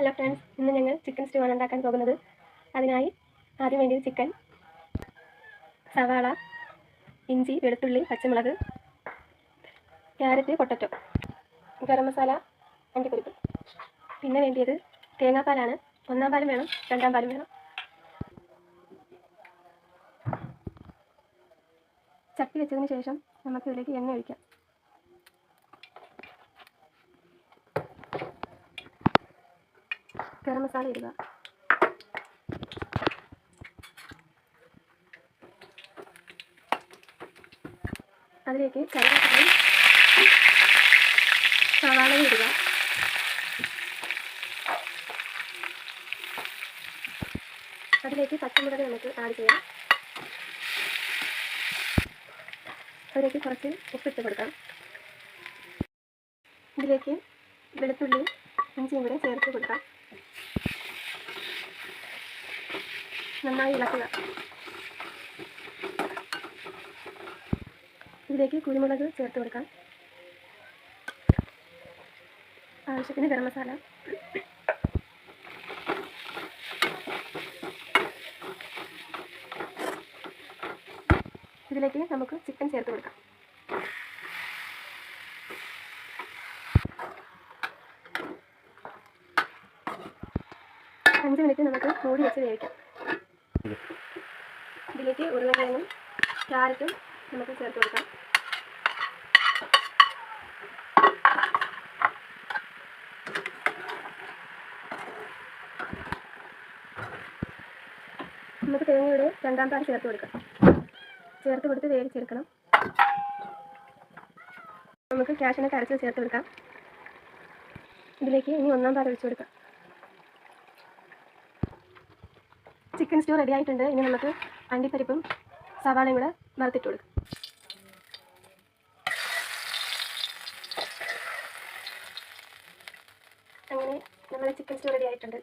Hello friends, ഇന്ന് ഞങ്ങൾ chicken stew ആണ് ഉണ്ടാക്കാൻ പോകുന്നത്. അതിനായി ആദ്യം വേണ്ടിയത് ചിക്കൻ, സവാള, ഇഞ്ചി, വെളുത്തുള്ളി, പച്ചമുളക്, ക്യാരറ്റ്, പൊട്ടറ്റോ, ഗരം മസാല, അണ്ടിപ്പരിപ്പ്. പിന്നെ വേണ്ടിയത് തേങ്ങാപ്പാലാണ്. 1-ാം പാലും വേണം, 2-ാം പാലും വേണം. ചട്ടി വെച്ചതിന് ശേഷം നമുക്ക് ഇതിലേക്ക് എണ്ണ ഒഴിക്കാം. ഗരം മസാല ഇടുക. അതിലേക്ക് കറിവേപ്പിലയും സവാളയും ഇടുക. അതിലേക്ക് പച്ചമുളക് നമുക്ക് ആഡ് ചെയ്യാം. അതിലേക്ക് കുറച്ച് ഉപ്പിട്ട് കൊടുക്കാം. ഇതിലേക്ക് വെളുത്തുള്ളിയും ഇഞ്ചിയും കൂടെ ചേർത്ത് കൊടുക്കാം. നന്നായി ഇളക്കുക. ഇതിലേക്ക് കുരുമുളക് ചേർത്ത് കൊടുക്കാം. ആവശ്യത്തിന് ഗരം മസാല. ഇതിലേക്ക് നമുക്ക് ചിക്കൻ ചേർത്ത് കൊടുക്കാം. അഞ്ച് മിനിറ്റ് നമുക്ക് മൂടി വെച്ച് വേവിക്കാം. ഇതിലേക്ക് ഉരുളക്കിഴങ്ങും ക്യാരറ്റും നമുക്ക് ചേർത്ത് കൊടുക്കാം. നമുക്ക് തേങ്ങയുടെ 2-ാം പാൽ ചേർത്ത് കൊടുക്കാം. ചേർത്ത് കൊടുത്ത് വേവിച്ചെടുക്കണം. നമുക്ക് കാഷ്യൂനട്ട് അരച്ച് ചേർത്ത് കൊടുക്കാം. ഇതിലേക്ക് ഇനി 1-ാം പാൽ ഒഴിച്ചു കൊടുക്കാം. ചിക്കൻ സ്റ്റൂ റെഡി ആയിട്ടുണ്ട്. ഇനി നമുക്ക് അണ്ടിപ്പരിപ്പും സവാളയും കൂടെ വറുത്തിട്ട് കൊടുക്കാം. അങ്ങനെ നമ്മുടെ ചിക്കൻ സ്റ്റൂ റെഡി ആയിട്ടുണ്ട്.